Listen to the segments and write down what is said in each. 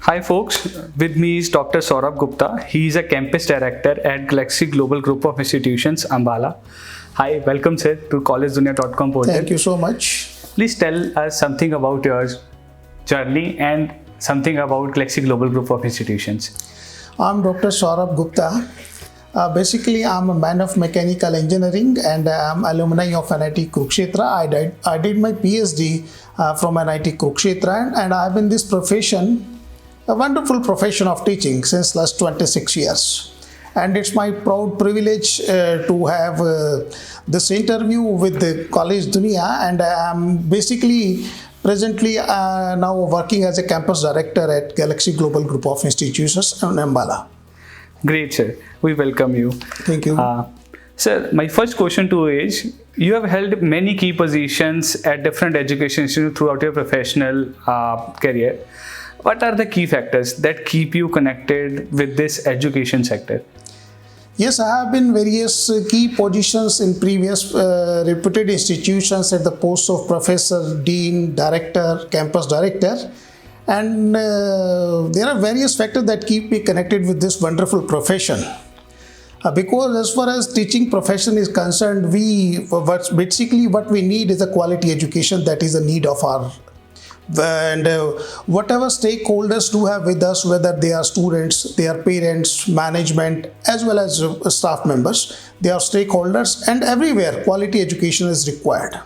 Hi folks, with me is Dr. Sorabh Gupta. He is a campus director at Galaxy Global Group of Institutions, Ambala. Hi, welcome sir to collegedunia.com portal. Thank you so much. Please tell us something about your journey and something about Galaxy Global Group of Institutions. I'm Dr. Sorabh Gupta. Basically, I'm a man of mechanical engineering and I'm alumni of NIT Kurukshetra. I did my PhD from NIT Kurukshetra and I've been in this profession, a wonderful profession of teaching since last 26 years. And it's my proud privilege to have this interview with the College Dunia, and I'm basically presently now working as a campus director at Galaxy Global Group of Institutions in Ambala. Great sir, we welcome you. Thank you. Sir, my first question to you is, you have held many key positions at different education institutions throughout your professional career. What are the key factors that keep you connected with this education sector? Yes, I have been various key positions in previous reputed institutions at the posts of professor, dean, director, campus director. And there are various factors that keep me connected with this wonderful profession. Because as far as teaching profession is concerned, basically what we need is a quality education. That is the need of our and whatever stakeholders do have with us, whether they are students, their parents, management, as well as staff members, they are stakeholders, and everywhere quality education is required.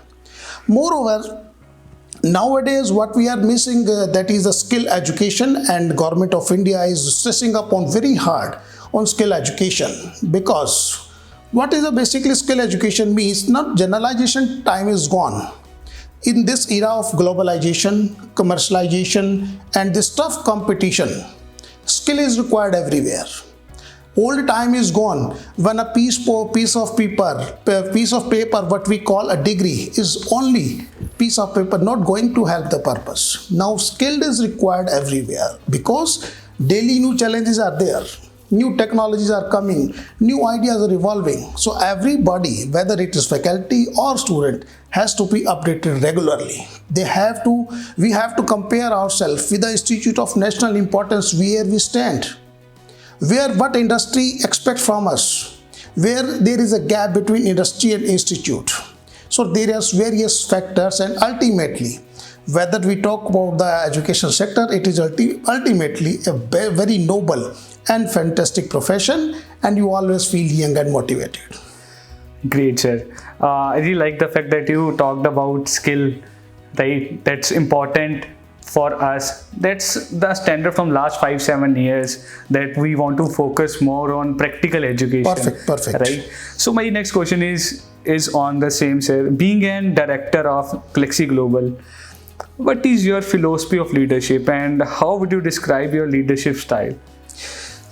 Moreover, nowadays what we are missing, that is a skill education, and Government of India is stressing upon very hard on skill education, because what is a basically skill education means, not generalization time is gone. In this era of globalization, commercialization, and this tough competition, skill is required everywhere. Old time is gone when a piece of paper, what we call a degree, is only piece of paper, not going to help the purpose. Now skill is required everywhere because daily new challenges are there. New technologies are coming, new ideas are evolving. So everybody, whether it is faculty or student, has to be updated regularly. We have to compare ourselves with the institute of national importance where we stand, what industry expects from us, where there is a gap between industry and institute. So there are various factors, and ultimately, whether we talk about the education sector, it is ultimately a very noble and fantastic profession, and you always feel young and motivated. Great sir. I really like the fact that you talked about skill, right? That's important for us. That's the standard from last 5-7 years, that we want to focus more on practical education. Perfect. Right. So my next question is on the same sir. Being a director of Galaxy Global, what is your philosophy of leadership and how would you describe your leadership style?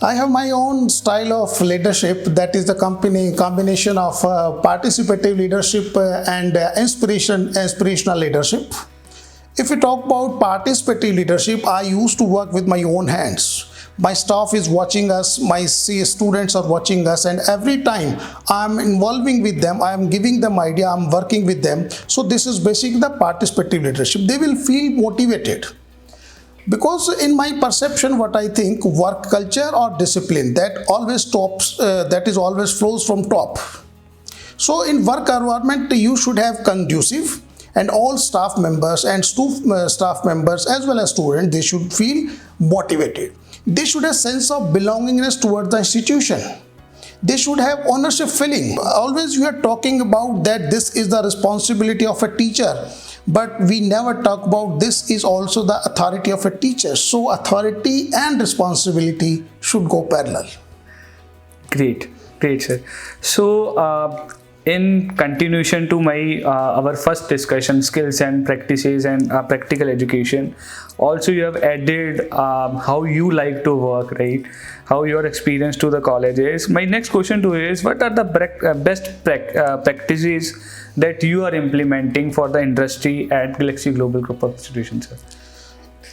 I have my own style of leadership, that is the combination of participative leadership and inspirational leadership. If we talk about participative leadership, I used to work with my own hands. My staff is watching us, my students are watching us, and every time I'm involving with them, I'm giving them idea, I'm working with them. So this is basically the participative leadership. They will feel motivated. Because in my perception, what I think, work culture or discipline, that always flows from top. So in work environment, you should have conducive, and all staff members as well as students, they should feel motivated. They should have sense of belongingness towards the institution. They should have ownership feeling. Always we are talking about that this is the responsibility of a teacher, but we never talk about this is also the authority of a teacher. So authority and responsibility should go parallel. Great sir. So in continuation to our first discussion, skills and practices and practical education, also you have added how you like to work, right? How your experience to the college is. My next question to you is, what are the best practices that you are implementing for the industry at Galaxy Global Group of Institutions, sir?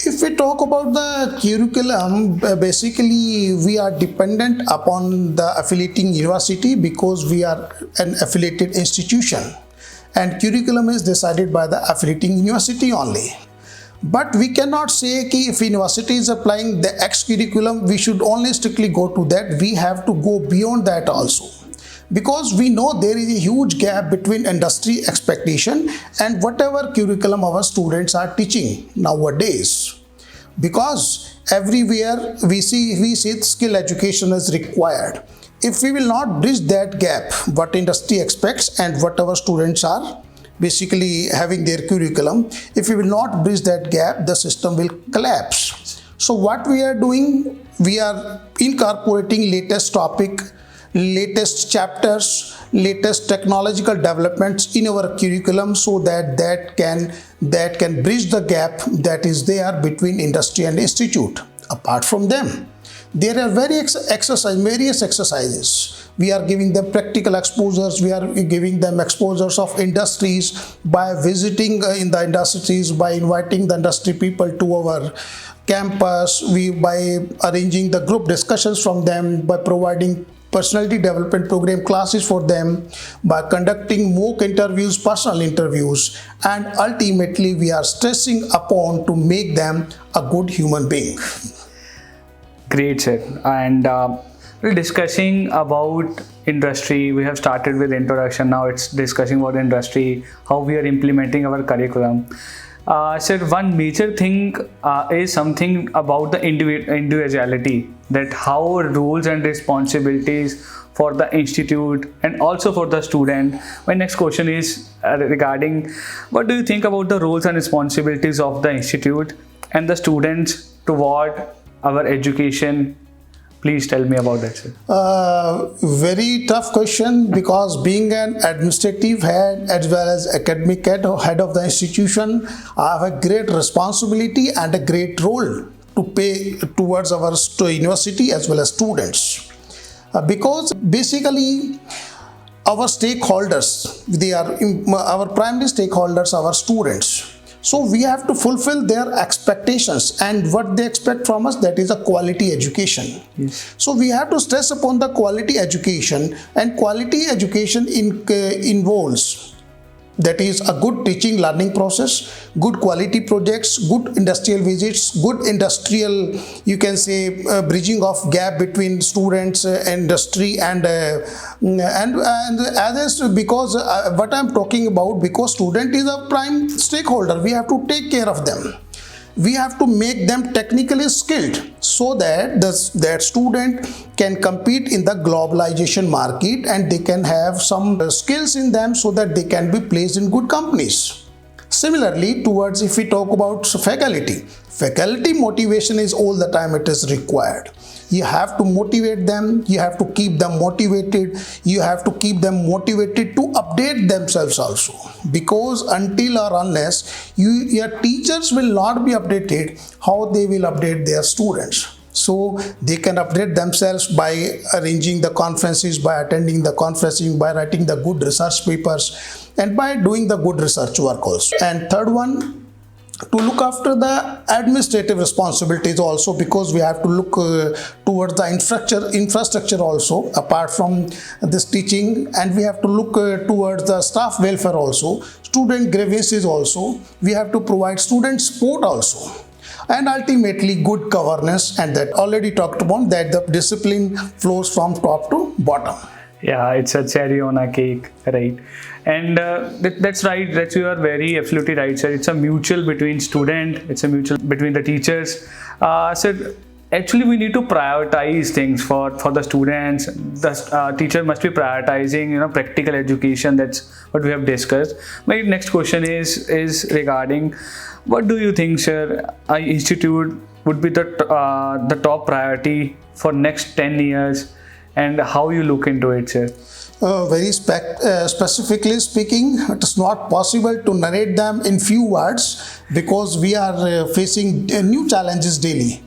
If we talk about the curriculum, basically we are dependent upon the affiliating university because we are an affiliated institution, and curriculum is decided by the affiliating university only. But we cannot say कि if university is applying the X curriculum, we should only strictly go to that. We have to go beyond that also. Because we know there is a huge gap between industry expectation and whatever curriculum our students are teaching nowadays. Because everywhere we see skill education is required. If we will not bridge that gap, what industry expects and what our students are basically having their curriculum, if we will not bridge that gap, the system will collapse. So what we are doing, we are incorporating latest topic, latest chapters, latest technological developments in our curriculum, so that can bridge the gap that is there between industry and institute. Apart from them, there are various exercises. We are giving them practical exposures. We are giving them exposures of industries by visiting in the industries, by inviting the industry people to our campus, by arranging the group discussions from them, by providing personality development program classes for them, by conducting mock interviews, personal interviews, and ultimately we are stressing upon to make them a good human being. Great, sir. And we're discussing about industry. We have started with introduction. Now it's discussing about industry, how we are implementing our curriculum. Sir, one major thing is something about the individuality, that how roles and responsibilities for the institute and also for the student. My next question is regarding, what do you think about the roles and responsibilities of the institute and the students toward our education? Please tell me about that, sir. Very tough question, because being an administrative head as well as academic head of the institution, I have a great responsibility and a great role to play towards our university as well as students. Because basically our stakeholders, our primary stakeholders, our students. So we have to fulfill their expectations, and what they expect from us, that is a quality education. Yes. So we have to stress upon the quality education, and quality education involves, that is a good teaching learning process, good quality projects, good industrial visits, good industrial, you can say, bridging of gap between students, industry and others. Because what I'm talking about, because student is a prime stakeholder, we have to take care of them. We have to make them technically skilled, so that that student can compete in the globalization market and they can have some skills in them, so that they can be placed in good companies. Similarly, towards, if we talk about faculty motivation is all the time it is required. You have to motivate them, you have to keep them motivated, you have to keep them motivated to update themselves also. Because until or unless your teachers will not be updated, how they will update their students? So they can update themselves by arranging the conferences, by attending the conferences, by writing the good research papers, and by doing the good research work also. And third one, to look after the administrative responsibilities also, because we have to look towards the infrastructure also, apart from this teaching, and we have to look towards the staff welfare also, student grievances also, we have to provide student support also, and ultimately good governance, and that already talked about, that the discipline flows from top to bottom. Yeah, it's a cherry on a cake, right? And that's right, that you are very absolutely right, sir. It's a mutual between student, it's a mutual between the teachers. Sir, actually we need to prioritize things for the students. The teacher must be prioritizing, practical education. That's what we have discussed. My next question is regarding, what do you think, sir, our institute would be the top priority for next 10 years, and how you look into it, sir? Very specifically speaking, it is not possible to narrate them in few words, because we are facing new challenges daily.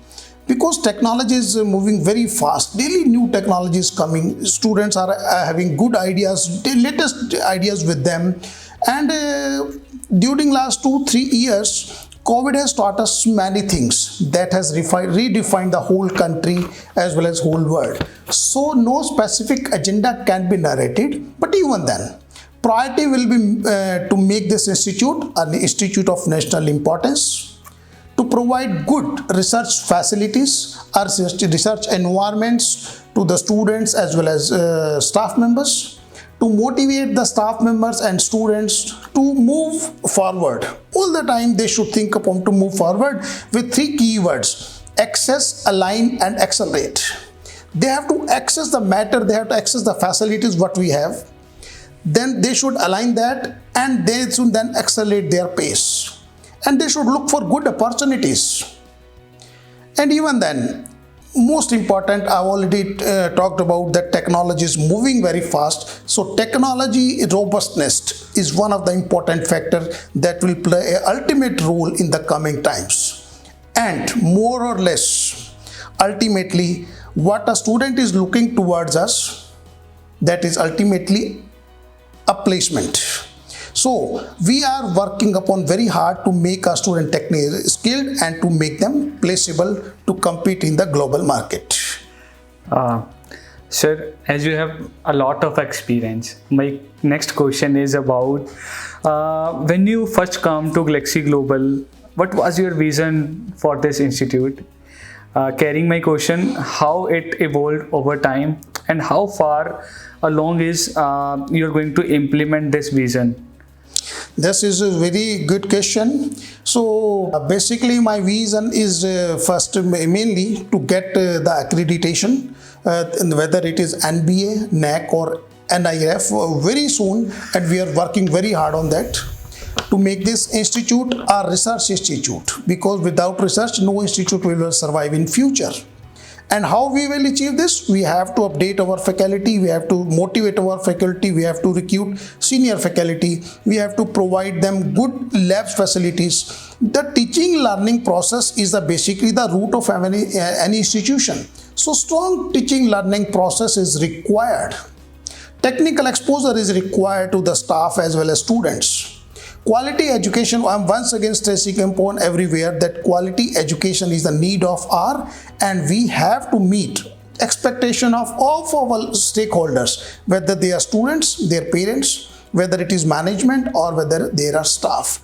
Because technology is moving very fast, daily new technology is coming, students are having good ideas, the latest ideas with them, and during last 2-3 years, COVID has taught us many things that has redefined the whole country as well as whole world. So no specific agenda can be narrated, but even then, priority will be to make this institute an institute of national importance, provide good research facilities or research environments to the students as well as staff members, to motivate the staff members and students to move forward. All the time they should think upon to move forward with three keywords: access, align and accelerate. They have to access the matter, they have to access the facilities what we have, then they should align that, and they should then accelerate their pace, and they should look for good opportunities. And even then, most important, I've already talked about that technology is moving very fast. So technology robustness is one of the important factors that will play an ultimate role in the coming times. And more or less, ultimately, what a student is looking towards us, that is ultimately a placement. So we are working upon very hard to make our student technically skilled and to make them placeable to compete in the global market. Sir, as you have a lot of experience, my next question is about when you first come to Galaxy Global, what was your vision for this institute? Carrying my question, how it evolved over time and how far along is you're going to implement this vision? This is a very good question. So basically my vision is first mainly to get the accreditation, whether it is NBA, NAC or NIF very soon, and we are working very hard on that to make this institute a research institute, because without research no institute will survive in future. And how we will achieve this? We have to update our faculty, we have to motivate our faculty, we have to recruit senior faculty, we have to provide them good lab facilities. The teaching learning process is basically the root of any institution. So strong teaching learning process is required. Technical exposure is required to the staff as well as students. Quality education, I'm once again stressing upon everywhere that quality education is the need of our, and we have to meet expectation of all our stakeholders, whether they are students, their parents, whether it is management or whether they are staff.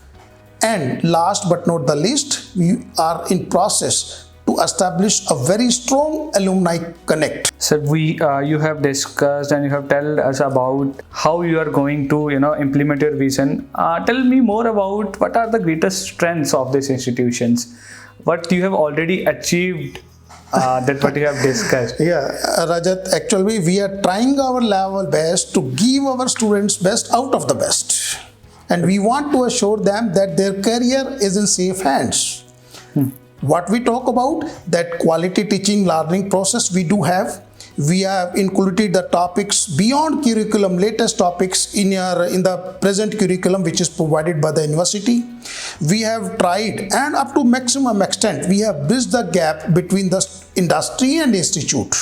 And last but not the least, we are in process to establish a very strong alumni connect. Sir, you have discussed and you have told us about how you are going to implement your vision. Tell me more about what are the greatest strengths of these institutions, what you have already achieved, that what you have discussed. Yeah, Rajat, actually we are trying our level best to give our students best out of the best, and we want to assure them that their career is in safe hands. What we talk about, that quality teaching learning process we do have. We have included the topics beyond curriculum, latest topics in the present curriculum which is provided by the university. We have tried, and up to maximum extent we have bridged the gap between the industry and institute.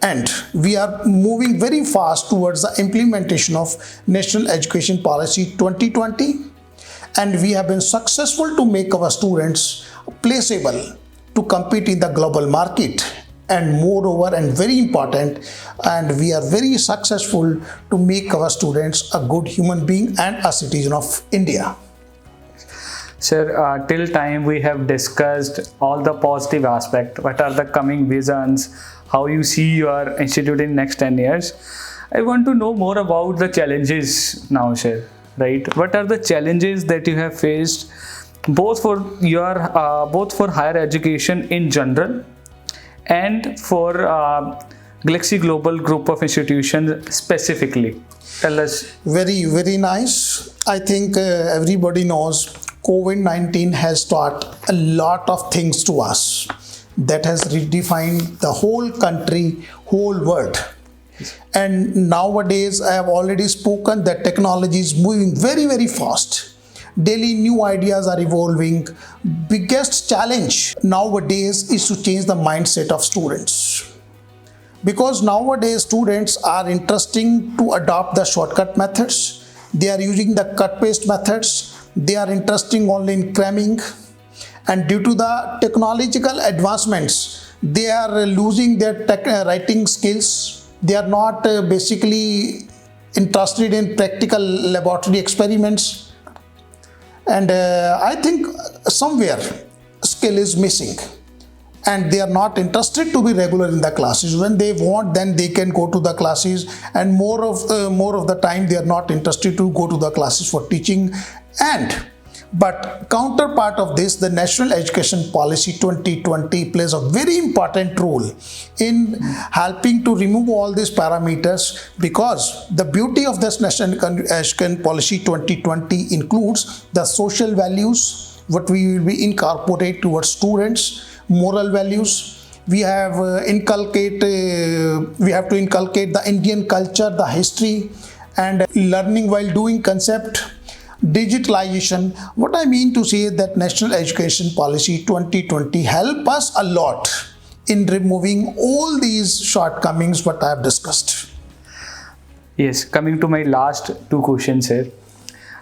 And we are moving very fast towards the implementation of National Education Policy 2020. And we have been successful to make our students placeable to compete in the global market. And moreover, and very important, and we are very successful to make our students a good human being and a citizen of India. Sir, till time we have discussed all the positive aspects. What are the coming visions? How you see your institute in next 10 years? I want to know more about the challenges now, sir. Right? What are the challenges that you have faced, both for higher education in general and for Galaxy Global Group of Institutions specifically? Tell us. Very, very nice. I think everybody knows COVID-19 has taught a lot of things to us that has redefined the whole country, whole world. And nowadays, I have already spoken that technology is moving very, very fast. Daily new ideas are evolving. Biggest challenge nowadays is to change the mindset of students. Because nowadays students are interested to adopt the shortcut methods. They are using the cut-paste methods. They are interested only in cramming. And due to the technological advancements, they are losing their writing skills. They are not basically interested in practical laboratory experiments. And I think somewhere skill is missing, and they are not interested to be regular in the classes. When they want, then they can go to the classes, and more of the time they are not interested to go to the classes for teaching. But counterpart of this, the National Education Policy 2020 plays a very important role in helping to remove all these parameters, because the beauty of this National Education Policy 2020 includes the social values, what we will be incorporate towards students, moral values. We have to inculcate the Indian culture, the history, and learning while doing concept. Digitalization. What I mean to say is that National Education Policy 2020 help us a lot in removing all these shortcomings what I have discussed. Yes, coming to my last two questions here.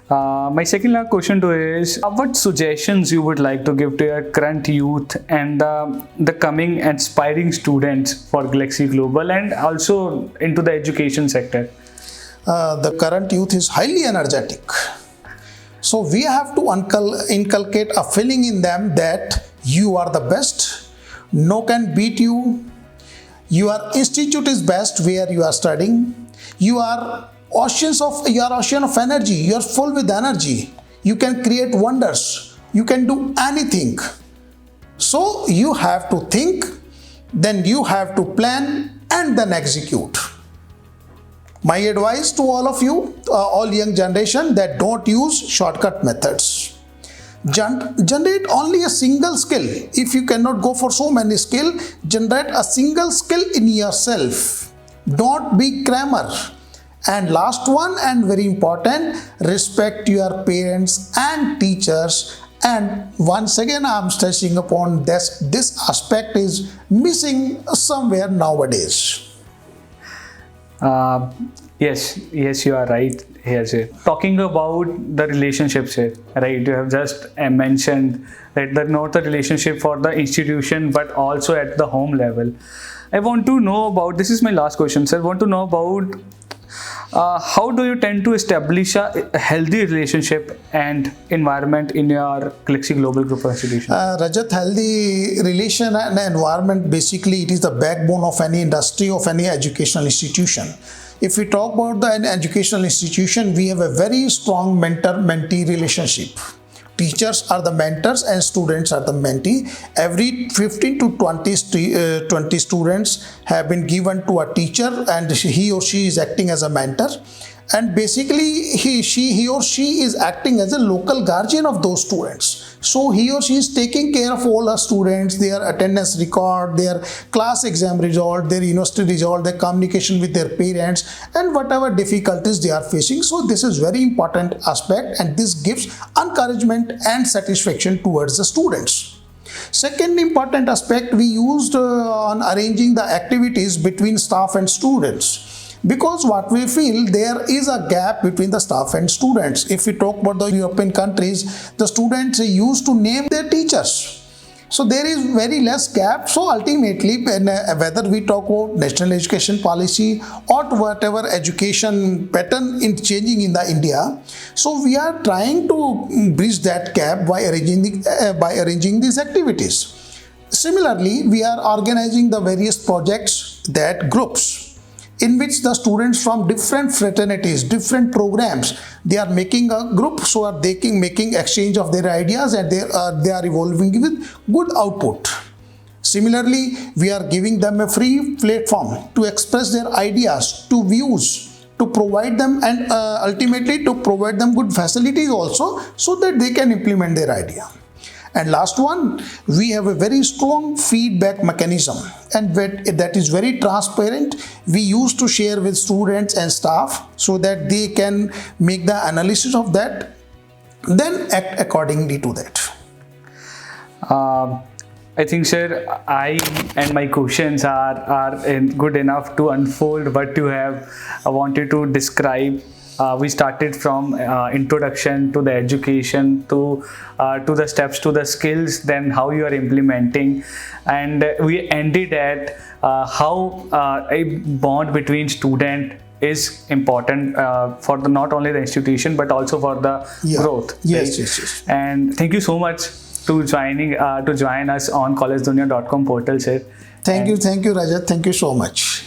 My second last question to you is, what suggestions you would like to give to your current youth and the coming aspiring students for Galaxy Global and also into the education sector? The current youth is highly energetic. So we have to inculcate a feeling in them that you are the best, no can beat you, your institute is best where you are studying, you are ocean of energy, you are full with energy, you can create wonders, you can do anything. So you have to think, then you have to plan and then execute. My advice to all of you, all young generation, that don't use shortcut methods. Generate only a single skill. If you cannot go for so many skills, generate a single skill in yourself. Don't be crammer. And last one, and very important, respect your parents and teachers. And once again, I am stressing upon this aspect is missing somewhere nowadays. Yes, you are right here, sir. Talking about the relationships here, right? You have just mentioned that not the relationship for the institution, but also at the home level. I want to know about, this is my last question, sir. I want to know about how do you tend to establish a healthy relationship and environment in your Galaxy Global Group of Institutions? Rajat, healthy relation and environment, basically it is the backbone of any industry, of any educational institution. If we talk about an educational institution, we have a very strong mentor-mentee relationship. Teachers are the mentors and students are the mentee. Every 15 to 20 students have been given to a teacher, and he or she is acting as a mentor. And basically he or she is acting as a local guardian of those students. So he or she is taking care of all our students, their attendance record, their class exam result, their university result, their communication with their parents, and whatever difficulties they are facing. So this is very important aspect, and this gives encouragement and satisfaction towards the students. Second important aspect, we used on arranging the activities between staff and students. Because what we feel, there is a gap between the staff and students. If we talk about the European countries, the students used to name their teachers. So there is very less gap. So ultimately, whether we talk about national education policy or whatever education pattern is changing in the India, so we are trying to bridge that gap by arranging these activities. Similarly, we are organizing the various projects, that groups, in which the students from different fraternities, different programs, they are making a group, so are they making exchange of their ideas, and they are evolving with good output. Similarly, we are giving them a free platform to express their ideas, to views, to provide them, and ultimately to provide them good facilities also, so that they can implement their idea. And last one, we have a very strong feedback mechanism, and that is very transparent. We used to share with students and staff so that they can make the analysis of that, then act accordingly to that. I think, sir, I and my questions are good enough to unfold what you have wanted to describe. We started from introduction to the education to the steps to the skills, then how you are implementing, and we ended at how a bond between student is important for not only the institution but also for the growth. Yes. And thank you so much to join us on collegedunia.com portal, sir. Thank you, Rajat. Thank you so much.